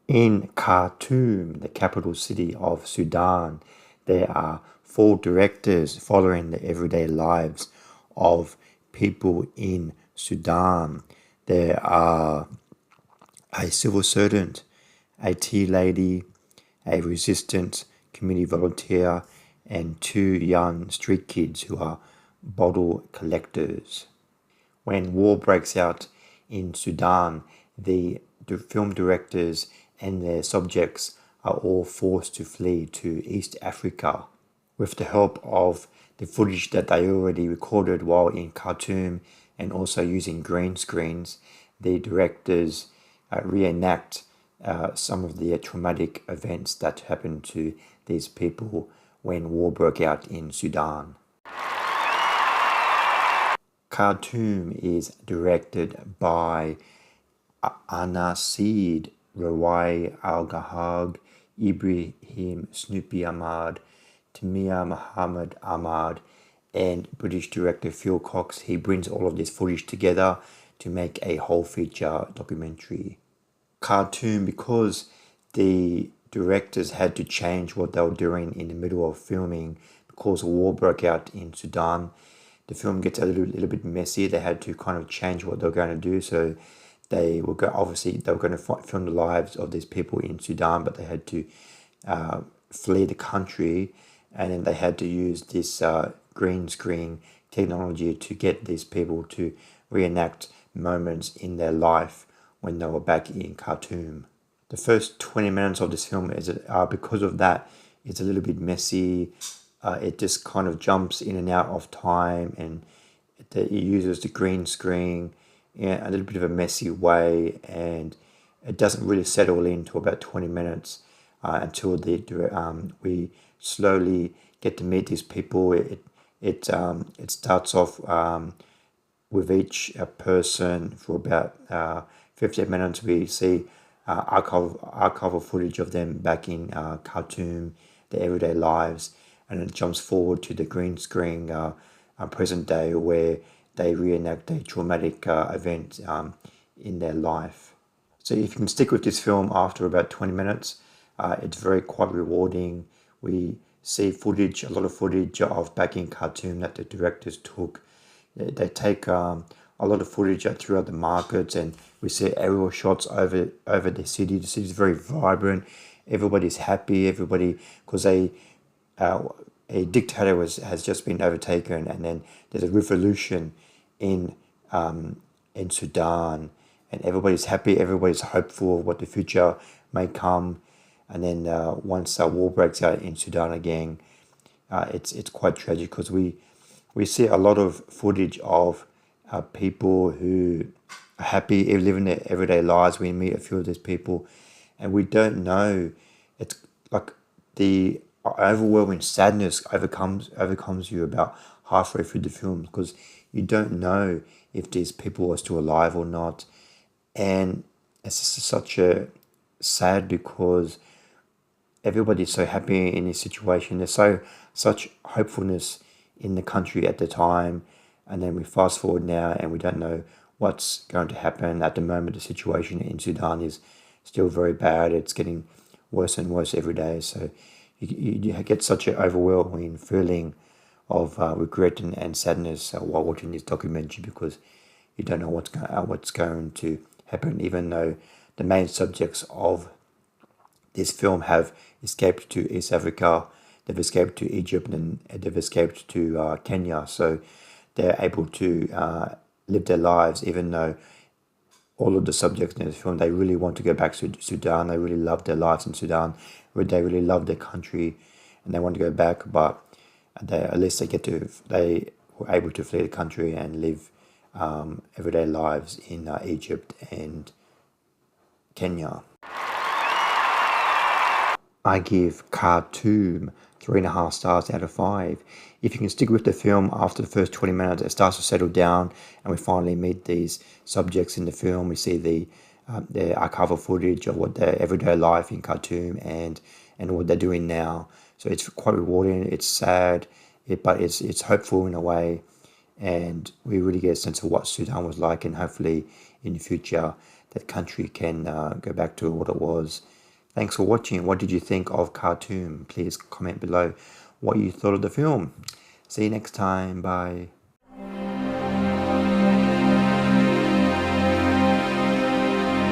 In Khartoum, the capital city of Sudan, there are 4 directors following the everyday lives of people in Sudan. There are a civil servant, a tea lady, a resistant community volunteer, and 2 young street kids who are bottle collectors. When war breaks out in Sudan, the film directors and their subjects are all forced to flee to East Africa. With the help of the footage that they already recorded while in Khartoum and also using green screens, the directors reenact some of the traumatic events that happened to these people when war broke out in Sudan. Khartoum is directed by Anas Saeed, Rawia Alhag, Ibrahim Snoopy Ahmed, Timeea Ahmed, and British director Phil Cox. He brings all of this footage together to make a whole feature documentary. Khartoum, because the directors had to change what they were doing in the middle of filming because war broke out in Sudan, the film gets a little bit messy. They had to kind of change what they were going to do. So they were going to film the lives of these people in Sudan, but they had to flee the country, and then they had to use this green screen technology to get these people to reenact moments in their life when they were back in Khartoum. The first 20 minutes of this film is because of that, it's a little bit messy. It just kind of jumps in and out of time, and it uses the green screen in a little bit of a messy way, and it doesn't really settle into about 20 minutes until we slowly get to meet these people. It starts off with each person for about 15 minutes. We see archival footage of them back in Khartoum, their everyday lives, and it jumps forward to the green screen present day where they reenact a traumatic event in their life. So if you can stick with this film after about 20 minutes, it's quite rewarding. We see a lot of footage of back in Khartoum that the directors took. They take a lot of footage throughout the markets, and we see aerial shots over the city. The city is very vibrant. Everybody's happy. Because a dictator has just been overtaken, and then there's a revolution in Sudan, and everybody's happy. Everybody's hopeful of what the future may come. And then once war breaks out in Sudan again, it's quite tragic because we see a lot of footage of people who are happy, living their everyday lives. We meet a few of these people, and we don't know. It's like the overwhelming sadness overcomes you about halfway through the film, because you don't know if these people are still alive or not. And it's just such a sad, because everybody's so happy in this situation. There's such hopefulness in the country at the time, and then we fast forward now and we don't know what's going to happen. At the moment, the situation in Sudan is still very bad. It's getting worse and worse every day. So you get such an overwhelming feeling of regret and sadness while watching this documentary, because you don't know what's going to happen, even though the main subjects of this film have escaped to East Africa, they've escaped to Egypt, and they've escaped to Kenya. So they're able to live their lives, even though all of the subjects in this film, they really want to go back to Sudan. They really love their lives in Sudan. They really love their country, and they want to go back. But at least they were able to flee the country and live everyday lives in Egypt and Kenya. I give Khartoum 3.5 stars out of 5. If you can stick with the film after the first 20 minutes, it starts to settle down, and we finally meet these subjects in the film. We see the archival footage of what their everyday life in Khartoum and what they're doing now. So it's quite rewarding. It's sad, but it's hopeful in a way, and we really get a sense of what Sudan was like, and hopefully in the future that country can go back to what it was. Thanks for watching. What did you think of Khartoum? Please comment below what you thought of the film. See you next time. Bye.